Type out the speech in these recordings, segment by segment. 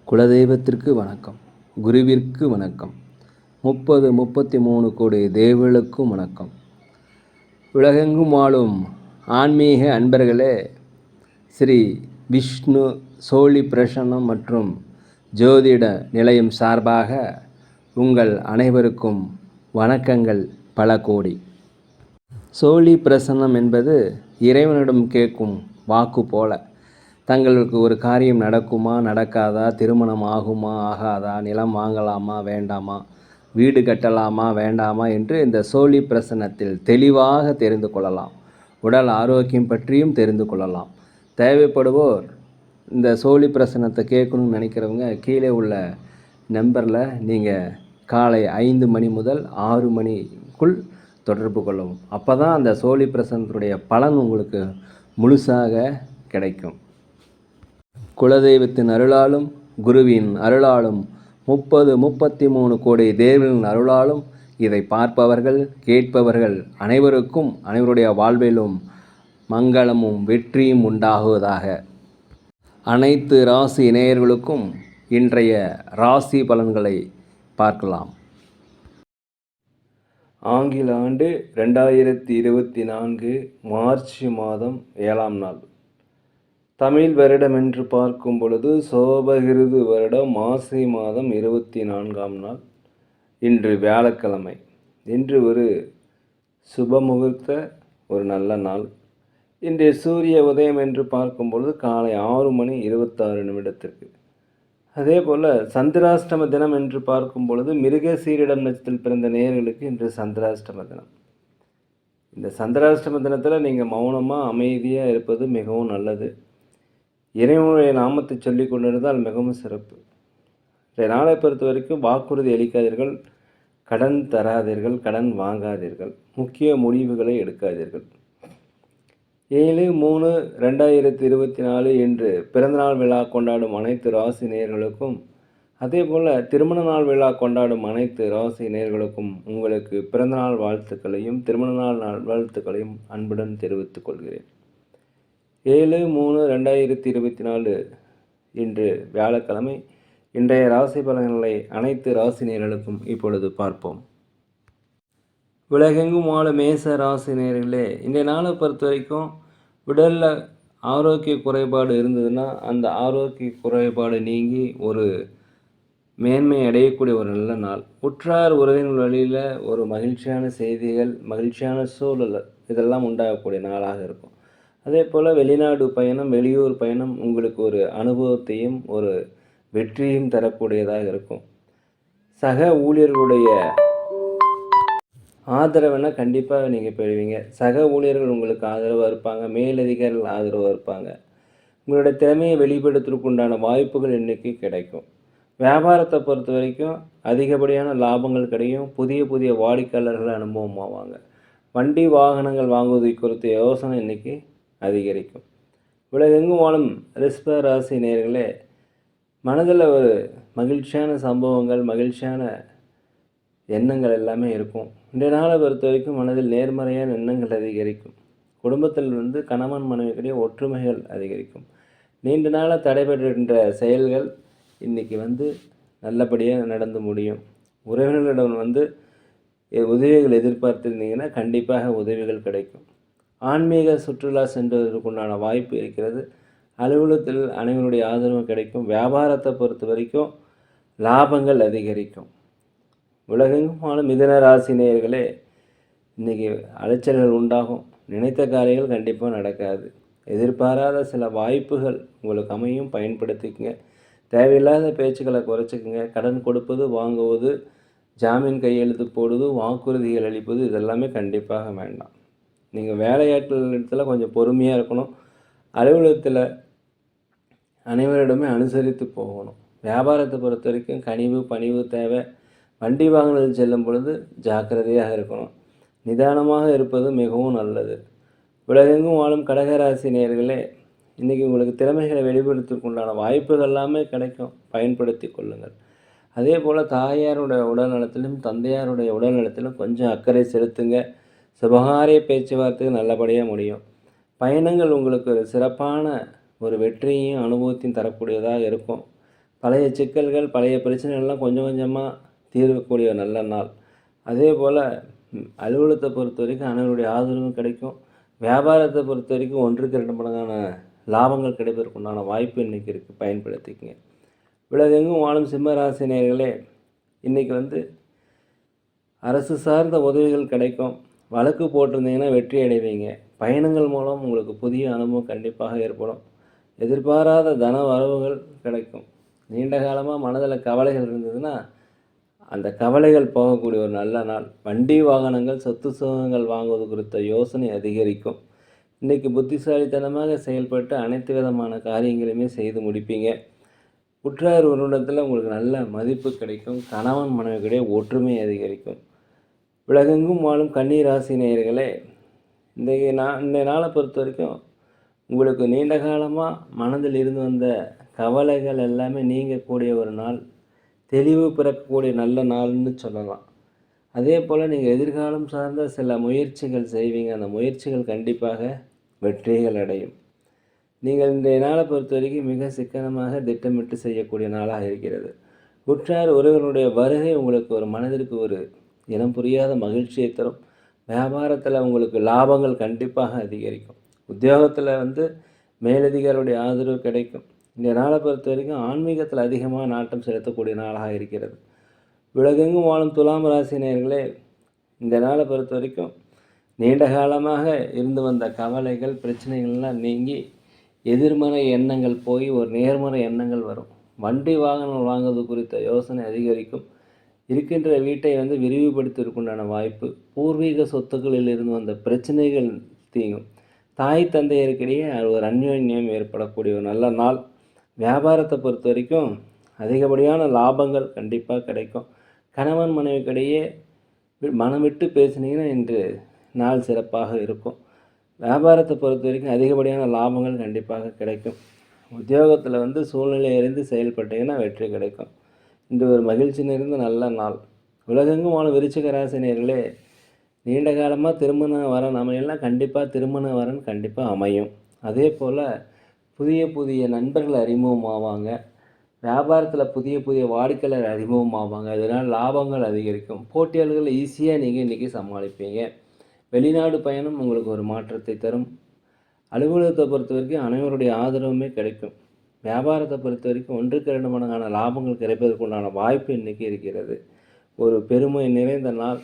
குலதெய்வத்திற்கு வணக்கம், குருவிற்கு வணக்கம், 33 கோடி தேவர்களுக்கும் வணக்கம். உலகெங்கும் வாழும் ஆன்மீக அன்பர்களே, ஸ்ரீ விஷ்ணு சோழி பிரசன்னம் மற்றும் ஜோதிட நிலையம் சார்பாக உங்கள் அனைவருக்கும் வணக்கங்கள் பல கோடி. சோழி பிரசன்னம் என்பது இறைவனிடம் கேட்கும் வாக்கு போல. தங்களுக்கு ஒரு காரியம் நடக்குமா நடக்காதா, திருமணம் ஆகுமா ஆகாதா, நிலம் வாங்கலாமா வேண்டாமா, வீடு கட்டலாமா வேண்டாமா என்று இந்த சோழி பிரசன்னத்தில் தெளிவாக தெரிந்து கொள்ளலாம். உடல் ஆரோக்கியம் பற்றியும் தெரிந்து கொள்ளலாம். தேவைப்படுவோர் இந்த சோழி பிரசன்னத்தை கேட்கணும்னு நினைக்கிறவங்க கீழே உள்ள நம்பரில் நீங்கள் காலை 5 மணி முதல் 6 மணிக்குள் தொடர்பு கொள்ளவும். அப்போ தான் அந்த சோழி பிரசன்னத்துடைய பலன் உங்களுக்கு முழுசாக கிடைக்கும். குலதெய்வத்தின் அருளாலும் குருவின் அருளாலும் 33 கோடி தேவர்களின் அருளாலும் இதை பார்ப்பவர்கள் கேட்பவர்கள் அனைவருக்கும் அனைவருடைய வாழ்விலும் மங்களமும் வெற்றியும் உண்டாகுவதாக. அனைத்து ராசி நேயர்களுக்கும் இன்றைய ராசி பலன்களை பார்க்கலாம். ஆங்கில ஆண்டு 2024 மார்ச் மாதம் 7ஆம் நாள். தமிழ் வருடம் என்று பார்க்கும் பொழுது சோபகிருது வருடம் மாசி மாதம் 24ஆம் நாள். இன்று வியாழக்கிழமை. இன்று ஒரு சுபமுகூர்த்த ஒரு நல்ல நாள். இன்றைய சூரிய உதயம் என்று பார்க்கும் பொழுது காலை 6 மணி 26 நிமிடத்திற்கு. அதே போல் சந்திராஷ்டம தினம் என்று பார்க்கும் பொழுது மிருகசீரிடம் நட்சத்திரத்தில் பிறந்த நேயர்களுக்கு இன்று சந்திராஷ்டம தினம். இந்த சந்திராஷ்டம தினத்தில் நீங்கள் மௌனமாக அமைதியாக இருப்பது மிகவும் நல்லது. இறைவனுடைய நாமத்தை சொல்லி கொண்டிருந்தால் மிகவும் சிறப்பு. இன்றைய நாளை பொறுத்த வரைக்கும் வாக்குறுதி அளிக்காதீர்கள், கடன் தராதீர்கள், கடன் வாங்காதீர்கள், முக்கிய முடிவுகளை எடுக்காதீர்கள். 7/3/2024 என்று பிறந்தநாள் விழா கொண்டாடும் அனைத்து ராசி நேயர்களுக்கும், அதே போல் திருமண நாள் விழா கொண்டாடும் அனைத்து ராசி நேயர்களுக்கும் உங்களுக்கு பிறந்தநாள் வாழ்த்துக்களையும் திருமண நாள் வாழ்த்துக்களையும் அன்புடன் தெரிவித்துக் கொள்கிறேன். 7/3/2024 இன்று வியாழக்கிழமை. இன்றைய ராசி பலன்களை அனைத்து ராசி நேயர்களுக்கும் இப்பொழுது பார்ப்போம். உலகெங்கும் வாழும் மேச ராசி நேயர்களே, இன்றைய நாளை பொறுத்த வரைக்கும் உடலில் ஆரோக்கிய குறைபாடு இருந்ததுன்னா அந்த ஆரோக்கிய குறைபாடு நீங்கி ஒரு மேன்மை அடையக்கூடிய ஒரு நல்ல நாள். உற்றார் உறவினர் வழியில் ஒரு மகிழ்ச்சியான செய்திகள், மகிழ்ச்சியான சூழல் இதெல்லாம் உண்டாகக்கூடிய நாளாக இருக்கும். அதே போல் வெளிநாடு பயணம், வெளியூர் பயணம் உங்களுக்கு ஒரு அனுபவத்தையும் ஒரு வெற்றியும் தரக்கூடியதாக இருக்கும். சக ஊழியர்களுடைய ஆதரவுனா கண்டிப்பாக நீங்கள் பெறுவீங்க. சக ஊழியர்கள் உங்களுக்கு ஆதரவாக இருப்பாங்க, மேலதிகாரிகள் ஆதரவாக இருப்பாங்க. உங்களுடைய திறமையை வெளிப்படுத்துவதற்கு உண்டான வாய்ப்புகள் இன்றைக்கி கிடைக்கும். வியாபாரத்தை பொறுத்த வரைக்கும் அதிகப்படியான லாபங்கள் கிடைக்கும். புதிய புதிய வாடிக்கையாளர்கள் அனுபவமாவாங்க. வண்டி வாகனங்கள் வாங்குவதை குறித்த யோசனை இன்றைக்கி அதிகரிக்கும். உலகெங்கும் வாழும் ரிஷப ராசி நேயர்களே, மனதில் ஒரு மகிழ்ச்சியான சம்பவங்கள், மகிழ்ச்சியான எண்ணங்கள் எல்லாமே இருக்கும். இன்றைய நாளை பொறுத்த வரைக்கும் மனதில் நேர்மறையான எண்ணங்கள் அதிகரிக்கும். குடும்பத்தில் கணவன் மனைவிக்கிடையே ஒற்றுமைகள் அதிகரிக்கும். நீண்ட நாளாக தடைபெறுகின்ற செயல்கள் இன்றைக்கி நல்லபடியாக நடந்து முடியும். உறவினர்களிடம் உதவிகள் எதிர்பார்த்திருந்தீங்கன்னா கண்டிப்பாக உதவிகள் கிடைக்கும். ஆன்மீக சுற்றுலா சென்றதற்குண்டான வாய்ப்பு இருக்கிறது. அலுவலகத்தில் அனைவருடைய ஆதரவு கிடைக்கும். வியாபாரத்தை பொறுத்த வரைக்கும் லாபங்கள் அதிகரிக்கும். உலகெங்கும் மிதுன ராசி நேயர்களே, இன்றைக்கி அலைச்சல்கள் உண்டாகும். நினைத்த காரியங்கள் கண்டிப்பாக நடக்காது. எதிர்பாராத சில வாய்ப்புகள் உங்களுக்கு அமையும், பயன்படுத்திக்கங்க. தேவையில்லாத பேச்சுக்களை குறைச்சிக்கங்க. கடன் கொடுப்பது, வாங்குவது, ஜாமீன் கையெழுத்து போடுவது, வாக்குறுதிகள் அளிப்பது இதெல்லாமே கண்டிப்பாக வேண்டாம். நீங்கள் வேலையாட்கள் இடத்துல கொஞ்சம் பொறுமையாக இருக்கணும். அலுவலகத்தில் அனைவரிடமே அனுசரித்து போகணும். வியாபாரத்தை பொறுத்த வரைக்கும் கனிவு பணிவு தேவை. வண்டி வாகனத்தில் செல்லும் பொழுது ஜாக்கிரதையாக இருக்கணும். நிதானமாக இருப்பது மிகவும் நல்லது. உலகெங்கும் வாழும் கடகராசி நேயர்களே, இன்றைக்கி உங்களுக்கு திறமைகளை வெளிப்படுத்துவதற்குண்டான வாய்ப்புகள் எல்லாமே கிடைக்கும். பயன்படுத்தி கொள்ளுங்கள். அதே போல் தாயாருடைய உடல்நலத்திலும் தந்தையாருடைய உடல்நலத்திலும் கொஞ்சம் அக்கறை செலுத்துங்க. சுபகாரிய பேச்சுவார்த்தைக்கு நல்லபடியாக முடியும். பயணங்கள் உங்களுக்கு ஒரு சிறப்பான ஒரு வெற்றியையும் அனுபவத்தையும் தரக்கூடியதாக இருக்கும். பழைய சிக்கல்கள், பழைய பிரச்சனைகள்லாம் கொஞ்சம் கொஞ்சமாக தீர்க்கக்கூடிய ஒரு நல்ல நாள். அதே போல் அலுவலகத்தை பொறுத்த வரைக்கும் அனைவருடைய ஆதரவும் கிடைக்கும். வியாபாரத்தை பொறுத்த வரைக்கும் 1க்கு 2 மடங்கான லாபங்கள் கிடைப்பதற்கு உண்டான வாய்ப்பு இன்றைக்கி இருக்குது, பயன்படுத்திக்கங்க. உலகெங்கும் வாழும் சிம்ம ராசி நேயர்களே, இன்றைக்கி அரசு சார்ந்த உதவிகள் கிடைக்கும். வழக்கு போட்டிருந்தீங்கன்னா வெற்றி அடைவீங்க. பயணங்கள் மூலம் உங்களுக்கு புதிய அனுபவம் கண்டிப்பாக ஏற்படும். எதிர்பாராத தன வரவுகள் கிடைக்கும். நீண்ட காலமாக மனதில் கவலைகள் இருந்ததுன்னா அந்த கவலைகள் போகக்கூடிய ஒரு நல்ல நாள். வண்டி வாகனங்கள், சொத்து சுகங்கள் வாங்குவது குறித்த யோசனை அதிகரிக்கும். இன்றைக்கி புத்திசாலித்தனமாக செயல்பட்டு அனைத்து விதமான காரியங்களையுமே செய்து முடிப்பீங்க. உற்றார் உறவினத்தில் உங்களுக்கு நல்ல மதிப்பு கிடைக்கும். கணவன் மனைவிக்கிடையே ஒற்றுமை அதிகரிக்கும். உலகெங்கும் வாழும் கன்னி ராசி நேயர்களே, இந்த நாளை பொறுத்த வரைக்கும் உங்களுக்கு நீண்ட காலமாக மனதில் இருந்து வந்த கவலைகள் எல்லாமே நீங்கக்கூடிய ஒரு நாள். தெளிவு பிறக்கக்கூடிய நல்ல நாள்னு சொல்லலாம். அதே போல் நீங்கள் எதிர்காலம் சார்ந்த சில முயற்சிகள் செய்வீங்க. அந்த முயற்சிகள் கண்டிப்பாக வெற்றிகள் அடையும். நீங்கள் இன்றைய நாளை பொறுத்த வரைக்கும் மிக சிக்கனமாக திட்டமிட்டு செய்யக்கூடிய நாளாக இருக்கிறது. உற்றார் உறவினருடைய வருகை உங்களுக்கு ஒரு மனதிற்கு ஒரு இனம் புரியாத மகிழ்ச்சியை தரும். வியாபாரத்தில் உங்களுக்கு லாபங்கள் கண்டிப்பாக அதிகரிக்கும். உத்தியோகத்தில் மேலதிகாரியுடைய ஆதரவு கிடைக்கும். இந்த நாளை பொறுத்த வரைக்கும் ஆன்மீகத்தில் அதிகமாக நாட்டம் செலுத்தக்கூடிய நாளாக இருக்கிறது. உலகெங்கும் வாழும் துலாம் ராசி நேயர்களே, இந்த நாளை பொறுத்த வரைக்கும் நீண்ட காலமாக இருந்து வந்த கவலைகள், பிரச்சனைகள்லாம் நீங்கி எதிர்மறை எண்ணங்கள் போய் ஒரு நேர்மறை எண்ணங்கள் வரும். வண்டி வாகனம் வாங்குவது குறித்த யோசனை அதிகரிக்கும். இருக்கின்ற வீட்டை விரிவுபடுத்துவதற்குண்டான வாய்ப்பு. பூர்வீக சொத்துக்களில் இருந்து வந்த பிரச்சனைகள் தீங்கும். தாய் தந்தையருக்கிடையே ஒரு அந்யோன்யம் ஏற்படக்கூடிய ஒரு நல்ல நாள். வியாபாரத்தை பொறுத்த வரைக்கும் அதிகப்படியான லாபங்கள் கண்டிப்பாக கிடைக்கும். கணவன் மனைவிக்கிடையே மனம் விட்டு பேசுனீங்கன்னா இன்று நாள் சிறப்பாக இருக்கும். வியாபாரத்தை பொறுத்த வரைக்கும் அதிகப்படியான லாபங்கள் கண்டிப்பாக கிடைக்கும். உத்தியோகத்தில் சூழ்நிலை அறிந்து செயல்பட்டீங்கன்னா வெற்றி கிடைக்கும். இன்று ஒரு மகிழ்ச்சி நிறைந்த நல்ல நாள். உலகெங்கும் வாழும் விருச்சிக ராசி நேயர்களே, நீண்ட காலமாக திருமண வரன் அமையலாம். கண்டிப்பாக திருமண வரன் கண்டிப்பாக அமையும். அதே போல் புதிய புதிய நண்பர்கள் அறிமுகமாவாங்க. வியாபாரத்தில் புதிய புதிய வாடிக்கையாளர் அறிமுகமாவாங்க. அதனால் லாபங்கள் அதிகரிக்கும். போட்டியாளர்கள் ஈஸியாக நீங்கள் இன்றைக்கி சமாளிப்பீங்க. வெளிநாடு பயணம் உங்களுக்கு ஒரு மாற்றத்தை தரும். அலுவலகத்தை பொறுத்த வரைக்கும் அனைவருடைய ஆதரவுமே கிடைக்கும். வியாபாரத்தை பொறுத்த வரைக்கும் 1க்கு 2 மடங்கான லாபங்கள் கிடைப்பதற்குண்டான வாய்ப்பு இன்றைக்கி இருக்கிறது. ஒரு பெருமை நிறைந்த நாள்.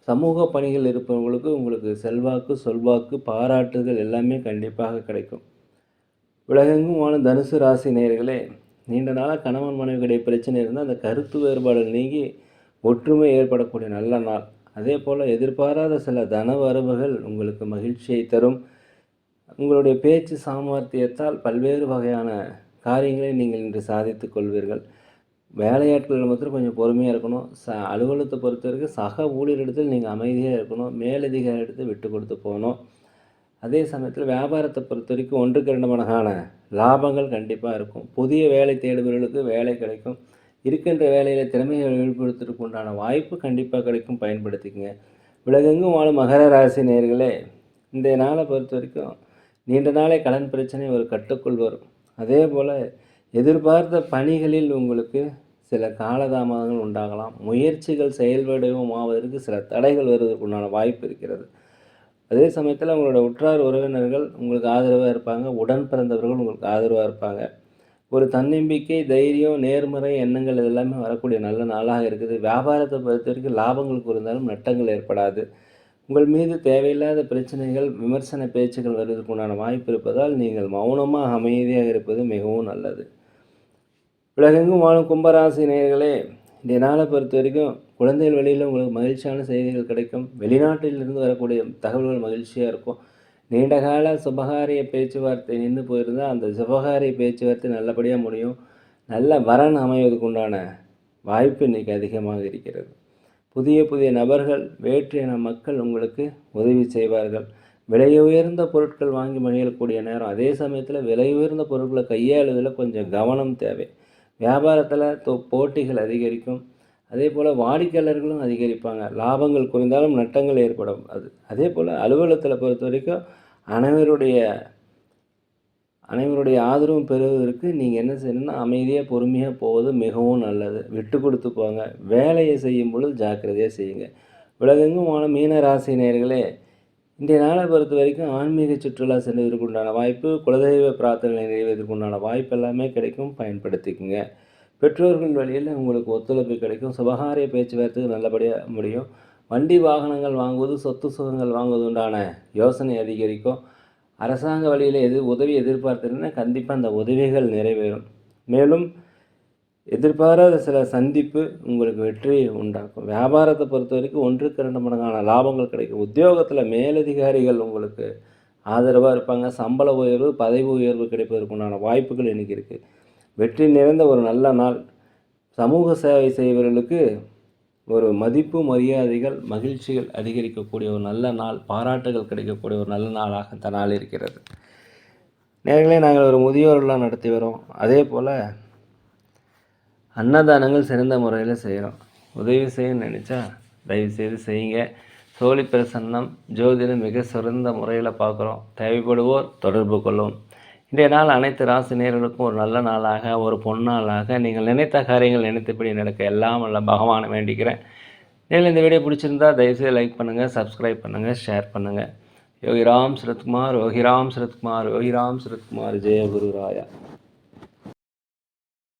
சமூக பணிகள் இருப்பவங்களுக்கு உங்களுக்கு செல்வாக்கு, சொல்வாக்கு, பாராட்டுகள் எல்லாமே கண்டிப்பாக கிடைக்கும். உலகெங்கும் வாழும் தனுசு ராசி நேயர்களே, நீண்ட நாளாக கணவன் மனைவிக்கிடையே பிரச்சனை இருந்தால் அந்த கருத்து வேறுபாடுகள் நீங்கி ஒற்றுமை ஏற்படக்கூடிய நல்ல நாள். அதே போல் எதிர்பாராத சில தன வரவுகள் உங்களுக்கு மகிழ்ச்சியை தரும். உங்களுடைய பேச்சு சாமர்த்தியத்தால் பல்வேறு வகையான காரியங்களை நீங்கள் இன்று சாதித்து கொள்வீர்கள். வேலையாட்கள் மாத்திரம் கொஞ்சம் பொறுமையாக இருக்கணும். அலுவலகத்தை பொறுத்த வரைக்கும் சக ஊழியரிடத்தில் நீங்கள் அமைதியாக இருக்கணும். மேலதிகாரி இடத்தில் விட்டு கொடுத்து போகணும். அதே சமயத்தில் வியாபாரத்தை பொறுத்த வரைக்கும் 1க்கு 2 மடங்கான லாபங்கள் கண்டிப்பாக இருக்கும். புதிய வேலை தேடுபவர்களுக்கு வேலை கிடைக்கும். இருக்கின்ற வேலையில் திறமையை வெளிப்படுத்துவதற்கு உண்டான வாய்ப்பு கண்டிப்பாக கிடைக்கும், பயன்படுத்திக்கங்க. உலகெங்கும் வாழும் மகர ராசி நேயர்களே, இந்த நாளை பொறுத்த வரைக்கும் நீண்ட நாளை கடன் பிரச்சனை ஒரு கட்டுக்குள் வரும். அதே போல் எதிர்பார்த்த பணிகளில் உங்களுக்கு சில காலதாமதங்கள் உண்டாகலாம். முயற்சிகள் செயல்படவும் ஆவதற்கு சில தடைகள் வருவதற்கு உண்டான வாய்ப்பு இருக்கிறது. அதே சமயத்தில் உங்களோட உற்றார் உறவினர்கள் உங்களுக்கு ஆதரவாக இருப்பாங்க. உடன் பிறந்தவர்கள் உங்களுக்கு ஆதரவாக இருப்பாங்க. ஒரு தன்னம்பிக்கை, தைரியம், நேர்மறை எண்ணங்கள் இதெல்லாமே வரக்கூடிய நல்ல நாளாக இருக்குது. வியாபாரத்தை பொறுத்த வரைக்கும் லாபங்களுக்கு இருந்தாலும் நட்டங்கள் ஏற்படாது. உங்கள் மீது தேவையில்லாத பிரச்சனைகள், விமர்சன பேச்சுகள் வருவதற்கு உண்டான வாய்ப்பு இருப்பதால் நீங்கள் மௌனமாக அமைதியாக இருப்பது மிகவும் நல்லது. உலகெங்கும் வாழும் கும்பராசி நேயர்களே, இந்த நாளை பொறுத்த வரைக்கும் குழந்தைகள் வழியில் உங்களுக்கு மகிழ்ச்சியான செய்திகள் கிடைக்கும். வெளிநாட்டிலிருந்து வரக்கூடிய தகவல்கள் மகிழ்ச்சியாக இருக்கும். நீண்டகால சுபகாரிய பேச்சுவார்த்தை நின்று போயிருந்தால் அந்த சுபகாரிய பேச்சுவார்த்தை நல்லபடியாக முடியும். நல்ல வரன் அமைவதற்கு உண்டான வாய்ப்பு இன்றைக்கி அதிகமாக இருக்கிறது. புதிய புதிய நபர்கள், வேற்று இன மக்கள் உங்களுக்கு உதவி செய்வார்கள். விலை உயர்ந்த பொருட்கள் வாங்கி மகிழக்கூடிய நேரம். அதே சமயத்தில் விலை உயர்ந்த பொருட்களை கையாளுவதில் கொஞ்சம் கவனம் தேவை. வியாபாரத்தில் போட்டிகள் அதிகரிக்கும். அதே போல் வாடிக்கையாளர்களும் அதிகரிப்பாங்க. லாபங்கள் குறைந்தாலும் நட்டங்கள் ஏற்படும். அதே போல் அலுவலகத்தில் பொறுத்த வரைக்கும் அனைவருடைய அனைவருடைய ஆதரவும் பெறுவதற்கு நீங்கள் என்ன செய்யணும்னா, அமைதியாக பொறுமையாக போவது மிகவும் நல்லது. விட்டு கொடுத்து போங்க. வேலையை செய்யும் பொழுது ஜாக்கிரதையாக செய்யுங்க. உலகெங்கும் வாழும் மீன ராசி நேயர்களே, இன்றைய நாளை பொறுத்த வரைக்கும் ஆன்மீக சுற்றுலா செல்வதற்கு உண்டான வாய்ப்பு, குலதெய்வ பிரார்த்தனை நிறைவேறதுக்கு உண்டான வாய்ப்பு எல்லாமே கிடைக்கும். பயன்படுத்திக்கங்க. பெற்றோர்கள் வழியில் உங்களுக்கு ஒத்துழைப்பு கிடைக்கும். சுபகாரிய பேச்சுவார்த்தைக்கு நல்லபடியாக முடியும். வண்டி வாகனங்கள் வாங்குவது, சொத்து சுகங்கள் வாங்குவது உண்டான யோசனை அதிகரிக்கும். அரசாங்க வழியில் உதவி எதிர்பார்த்தீங்கன்னா கண்டிப்பாக அந்த உதவிகள் நிறைவேறும். மேலும் எதிர்பாராத சில சந்திப்பு உங்களுக்கு வெற்றியை உண்டாக்கும். வியாபாரத்தை பொறுத்த வரைக்கும் 1க்கு 2 மடங்கான லாபங்கள் கிடைக்கும். உத்தியோகத்தில் மேலதிகாரிகள் உங்களுக்கு ஆதரவாக இருப்பாங்க. சம்பள உயர்வு, பதவி உயர்வு கிடைப்பதற்குண்டான வாய்ப்புகள் இன்றைக்கி இருக்குது. வெற்றி நிறைந்த ஒரு நல்ல நாள். சமூக சேவை செய்பவர்களுக்கு ஒரு மதிப்பு, மரியாதைகள், மகிழ்ச்சிகள் அதிகரிக்கக்கூடிய ஒரு நல்ல நாள். பாராட்டுகள் கிடைக்கக்கூடிய ஒரு நல்ல நாளாக இந்த நாள் இருக்கிறது. நேர்களே, நாங்கள் ஒரு முதியோர் இல்லம் நடத்தி வரோம். அதே போல் அன்னதானங்கள் சிறந்த முறையில் செய்கிறோம். உதவி செய்யணும்னு நினச்சா தயவுசெய்து செய்யுங்க. சோழி பிரசன்னம் ஜோதிடம் மிக சிறந்த முறையில் பார்க்குறோம். தேவைப்படுவோர் தொடர்பு கொள்ளவும். இன்றைய நாள் அனைத்து ராசி நேயர்களுக்கும் ஒரு நல்ல நாளாக, ஒரு பொன்னாளாக, நீங்கள் நினைத்த காரியங்கள் நினைத்தபடி நடக்க எல்லாம் வல்ல பகவானை வேண்டிக்கிறேன். நீங்கள் இந்த வீடியோ பிடிச்சிருந்தா தயவுசெய்து லைக் பண்ணுங்கள், சப்ஸ்கிரைப் பண்ணுங்கள், ஷேர் பண்ணுங்கள். யோகிராம் சரத்குமார், யோகிராம் சரத்குமார், யோகிராம் சரத்குமார். ஜெய குரு ராயா.